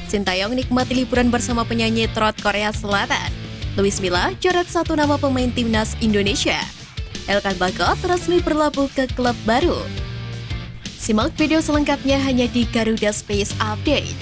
Sintayong nikmati liburan bersama penyanyi trot Korea Selatan. Luis Milla coret satu nama pemain timnas Indonesia. Elkan Bagot resmi berlabuh ke klub baru. Simak video selengkapnya hanya di Garuda Space Update.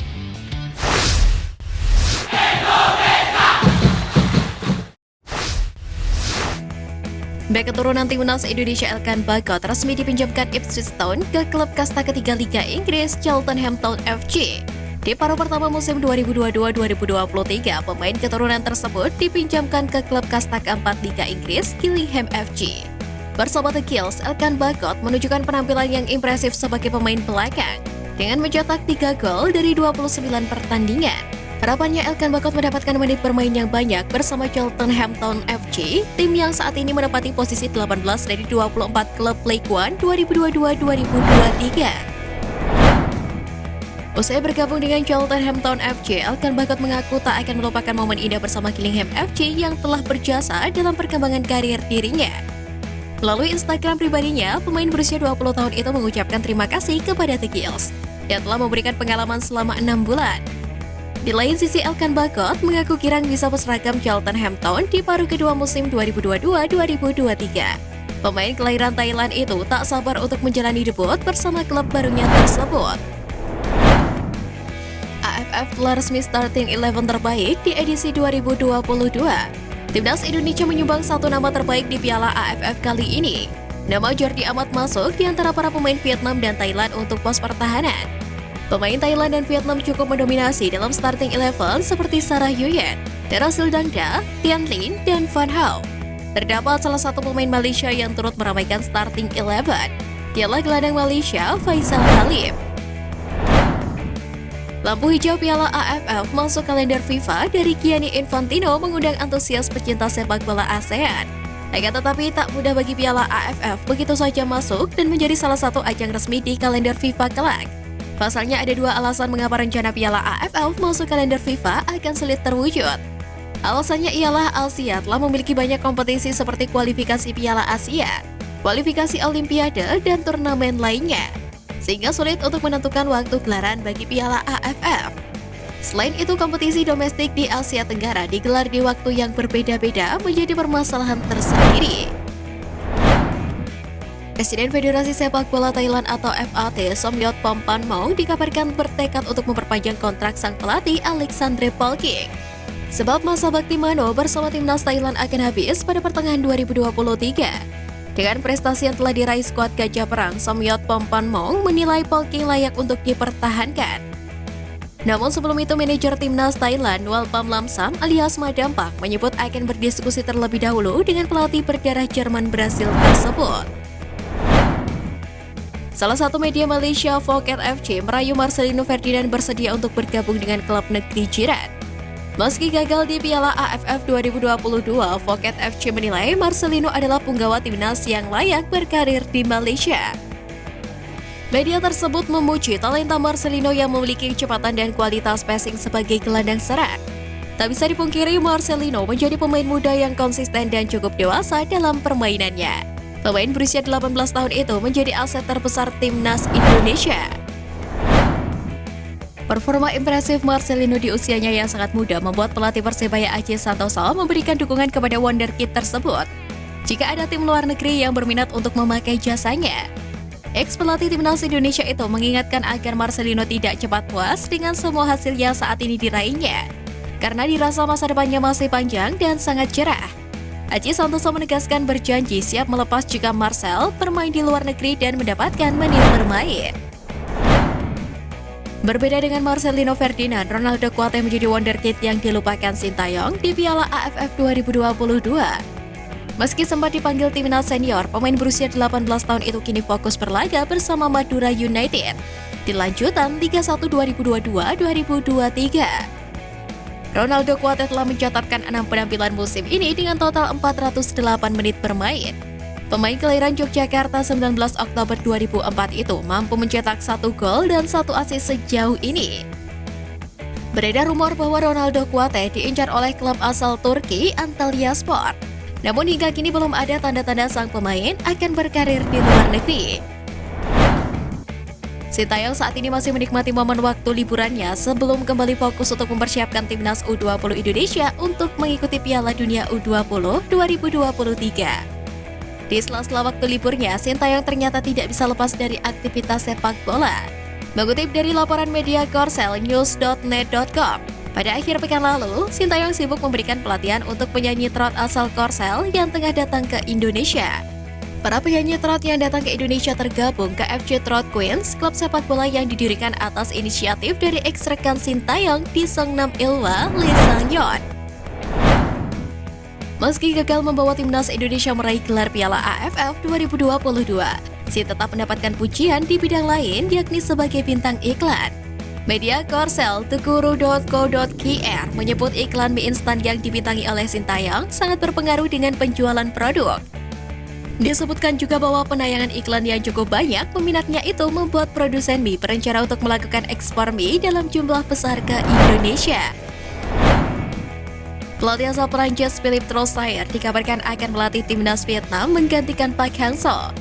Bek keturunan timnas Indonesia Elkan Bagot resmi dipinjamkan Ipswich Town ke klub kasta ketiga Liga Inggris Cheltenham Town FC. Di paruh pertama musim 2022-2023, pemain keturunan tersebut dipinjamkan ke klub kasta keempat Liga Inggris Gillingham FC. Bersama The Gills, Elkan Bagot menunjukkan penampilan yang impresif sebagai pemain belakang dengan mencetak 3 gol dari 29 pertandingan. Harapannya Elkan Bagot mendapatkan menit bermain yang banyak bersama Cheltenham Town FC, tim yang saat ini menempati posisi 18 dari 24 klub League One 2022-2023. Usai bergabung dengan Cheltenham Town FC, Elkan Bagot mengaku tak akan melupakan momen indah bersama Gillingham FC yang telah berjasa dalam perkembangan karir dirinya. Melalui Instagram pribadinya, pemain berusia 20 tahun itu mengucapkan terima kasih kepada The Gills yang telah memberikan pengalaman selama 6 bulan. Di lain sisi, Elkan Bagot mengaku girang bisa berseragam Cheltenham Town di paruh kedua musim 2022-2023. Pemain kelahiran Thailand itu tak sabar untuk menjalani debut bersama klub barunya tersebut. AFF telah resmi starting 11 terbaik di edisi 2022. Timnas Indonesia menyumbang satu nama terbaik di Piala AFF kali ini. Nama Jordi Amat masuk di antara para pemain Vietnam dan Thailand untuk pos pertahanan. Pemain Thailand dan Vietnam cukup mendominasi dalam starting 11 seperti Sarah Yuyen, Terasil Dangda, Tian Lin, dan Van Hau. Terdapat salah satu pemain Malaysia yang turut meramaikan starting 11. Dialah gelandang Malaysia, Faisal Halim. Lampu hijau Piala AFF masuk kalender FIFA dari Gianni Infantino mengundang antusias pecinta sepak bola ASEAN. Akan tetapi tak mudah bagi Piala AFF begitu saja masuk dan menjadi salah satu ajang resmi di kalender FIFA kelak. Pasalnya ada dua alasan mengapa rencana Piala AFF masuk kalender FIFA akan sulit terwujud. Alasannya ialah Asia telah memiliki banyak kompetisi seperti kualifikasi Piala Asia, kualifikasi Olimpiade, dan turnamen lainnya, sehingga sulit untuk menentukan waktu gelaran bagi Piala AFF. Selain itu, kompetisi domestik di Asia Tenggara digelar di waktu yang berbeda-beda menjadi permasalahan tersendiri. Presiden Federasi Sepak Bola Thailand atau FAT, Somyot Phompanmong dikabarkan bertekad untuk memperpanjang kontrak sang pelatih Alexandre Polking. Sebab masa bakti Mano bersama timnas Thailand akan habis pada pertengahan 2023. Dengan prestasi yang telah diraih skuad Gajah Perang, Somyot Phompanmong menilai Polking layak untuk dipertahankan. Namun sebelum itu, manajer timnas Thailand, Walpam Lamsam alias Madampang, menyebut akan berdiskusi terlebih dahulu dengan pelatih berdarah Jerman Brasil tersebut. Salah satu media Malaysia, Phuket FC, merayu Marcelino Ferdinand bersedia untuk bergabung dengan klub negeri jiran. Meski gagal di Piala AFF 2022, Phuket FC menilai Marcelino adalah punggawa timnas yang layak berkarir di Malaysia. Media tersebut memuji talenta Marcelino yang memiliki kecepatan dan kualitas passing sebagai gelandang serang. Tak bisa dipungkiri, Marcelino menjadi pemain muda yang konsisten dan cukup dewasa dalam permainannya. Pemain berusia 18 tahun itu menjadi aset terbesar timnas Indonesia. Performa impresif Marcelino di usianya yang sangat muda membuat pelatih Persebaya Aceh Santoso memberikan dukungan kepada wonderkid tersebut. Jika ada tim luar negeri yang berminat untuk memakai jasanya, ex-pelatih timnas Indonesia itu mengingatkan agar Marcelino tidak cepat puas dengan semua hasil yang saat ini diraihnya, karena dirasa masa depannya masih panjang dan sangat cerah. Aceh Santoso menegaskan berjanji siap melepas jika Marcel bermain di luar negeri dan mendapatkan menit bermain. Berbeda dengan Marcelino Ferdinand, Ronaldo Kuate menjadi wonderkid yang dilupakan Sintayong di Piala AFF 2022. Meski sempat dipanggil timnas senior, pemain berusia 18 tahun itu kini fokus berlaga bersama Madura United di lanjutan Liga 1 2022-2023. Ronaldo Kuate telah mencatatkan 6 penampilan musim ini dengan total 408 menit bermain. Pemain kelahiran Yogyakarta 19 Oktober 2004 itu mampu mencetak 1 gol dan 1 assist sejauh ini. Beredar rumor bahwa Ronaldo Kuate diincar oleh klub asal Turki Antalyaspor. Namun hingga kini belum ada tanda-tanda sang pemain akan berkarir di luar negeri. Sintayong saat ini masih menikmati momen waktu liburannya sebelum kembali fokus untuk mempersiapkan timnas U20 Indonesia untuk mengikuti Piala Dunia U20 2023. Di sela-sela waktu liburnya, Sintayong ternyata tidak bisa lepas dari aktivitas sepak bola. Mengutip dari laporan media Korsel news.net.com, pada akhir pekan lalu, Sintayong sibuk memberikan pelatihan untuk penyanyi trot asal Korsel yang tengah datang ke Indonesia. Para penyanyi trot yang datang ke Indonesia tergabung ke FC Trot Queens, klub sepak bola yang didirikan atas inisiatif dari ex-rekan Sintayong di Songnam Ilhwa, Lee Sang-yeon. Meski gagal membawa timnas Indonesia meraih gelar Piala AFF 2022, Shin tetap mendapatkan pujian di bidang lain, yakni sebagai bintang iklan. Media Korsel tekuru.co.kr menyebut iklan mie instan yang dibintangi oleh Sintayong sangat berpengaruh dengan penjualan produk. Disebutkan juga bahwa penayangan iklan yang cukup banyak peminatnya itu membuat produsen mie berencana untuk melakukan ekspor mie dalam jumlah besar ke Indonesia. Pelatih asal Prancis Philippe Trossayer dikabarkan akan melatih timnas Vietnam menggantikan Park Hang-seo.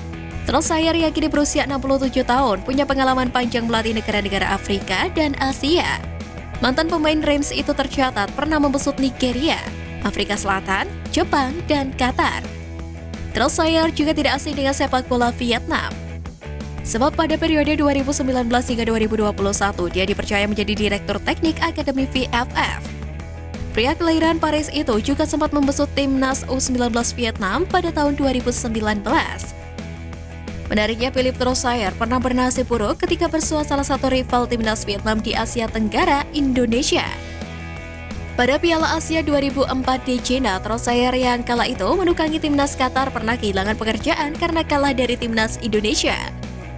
Trossayer yang kini berusia 67 tahun punya pengalaman panjang melatih negara-negara Afrika dan Asia. Mantan pemain Reims itu tercatat pernah membesut Nigeria, Afrika Selatan, Jepang, dan Qatar. Trossayer juga tidak asing dengan sepak bola Vietnam. Sebab pada periode 2019 hingga 2021, dia dipercaya menjadi direktur teknik Akademi VFF. Pria kelahiran Paris itu juga sempat membesut timnas U19 Vietnam pada tahun 2019. Menariknya, Philippe Trossayer pernah bernasib buruk ketika bersua salah satu rival timnas Vietnam di Asia Tenggara, Indonesia. Pada Piala Asia 2004 di China, Trossayer yang kala itu menukangi timnas Qatar pernah kehilangan pekerjaan karena kalah dari timnas Indonesia.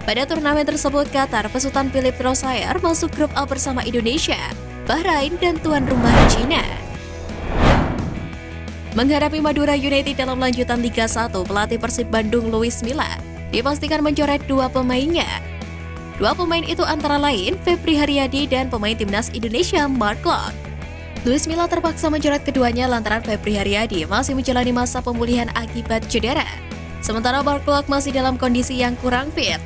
Pada turnamen tersebut, Qatar besutan Philippe Trossayer masuk grup A bersama Indonesia, Bahrain, dan tuan rumah China. Menghadapi Madura United dalam lanjutan Liga 1, pelatih Persib Bandung Luis Milla dipastikan mencoret dua pemainnya. Dua pemain itu antara lain Febri Haryadi dan pemain timnas Indonesia Mark Klok. Luis Milla terpaksa mencoret keduanya lantaran Febri Haryadi masih menjalani masa pemulihan akibat cedera. Sementara Mark Klok masih dalam kondisi yang kurang fit.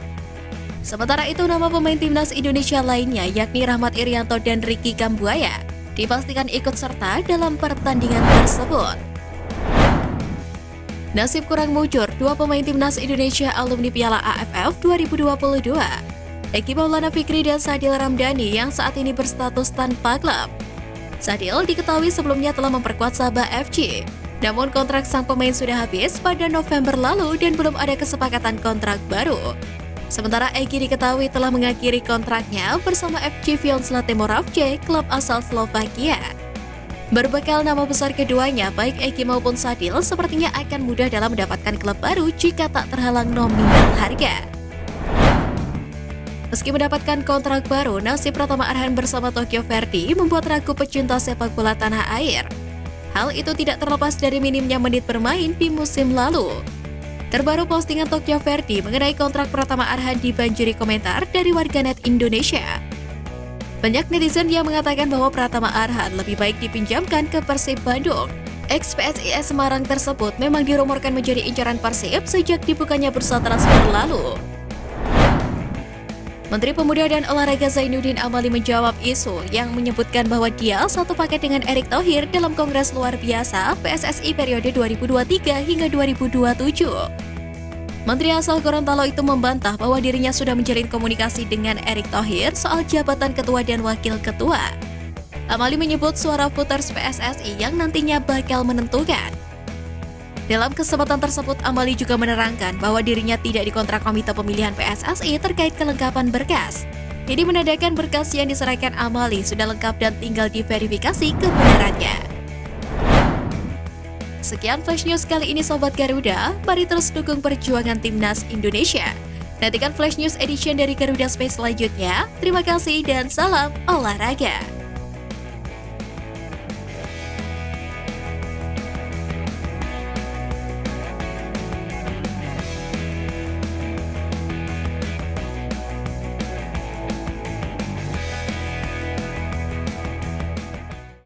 Sementara itu, nama pemain timnas Indonesia lainnya yakni Rahmat Irianto dan Ricky Kambuaya dipastikan ikut serta dalam pertandingan tersebut. Nasib kurang mujur dua pemain timnas Indonesia alumni Piala AFF 2022, Eki Maulana Fikri dan Sadil Ramdhani yang saat ini berstatus tanpa klub. Sadil diketahui sebelumnya telah memperkuat Sabah FC, namun kontrak sang pemain sudah habis pada November lalu dan belum ada kesepakatan kontrak baru. Sementara Eki diketahui telah mengakhiri kontraknya bersama FC Vionslate Moravce, klub asal Slovakia. Berbekal nama besar keduanya, baik Eki maupun Sadil sepertinya akan mudah dalam mendapatkan klub baru jika tak terhalang nominal harga. Meski mendapatkan kontrak baru, nasib Pratama Arhan bersama Tokyo Verdy membuat ragu pecinta sepak bola tanah air. Hal itu tidak terlepas dari minimnya menit bermain di musim lalu. Terbaru postingan Tokyo Verdy mengenai kontrak Pratama Arhan dibanjiri komentar dari warganet Indonesia. Banyak netizen yang mengatakan bahwa Pratama Arhan lebih baik dipinjamkan ke Persib Bandung. Ex-PSIS Semarang tersebut memang dirumorkan menjadi incaran Persib sejak dibukanya bursa transfer lalu. Menteri Pemuda dan Olahraga Zainuddin Amali menjawab isu yang menyebutkan bahwa dia satu paket dengan Erick Thohir dalam Kongres Luar Biasa PSSI periode 2023 hingga 2027. Menteri asal Gorontalo itu membantah bahwa dirinya sudah menjalin komunikasi dengan Erick Thohir soal jabatan ketua dan wakil ketua. Amali menyebut suara voters PSSI yang nantinya bakal menentukan. Dalam kesempatan tersebut, Amali juga menerangkan bahwa dirinya tidak dikontrak komite pemilihan PSSI terkait kelengkapan berkas. Ini menandakan berkas yang diserahkan Amali sudah lengkap dan tinggal diverifikasi kebenarannya. Sekian Flash News kali ini Sobat Garuda, mari terus dukung perjuangan Timnas Indonesia. Nantikan Flash News Edition dari Garuda Space selanjutnya. Terima kasih dan salam olahraga.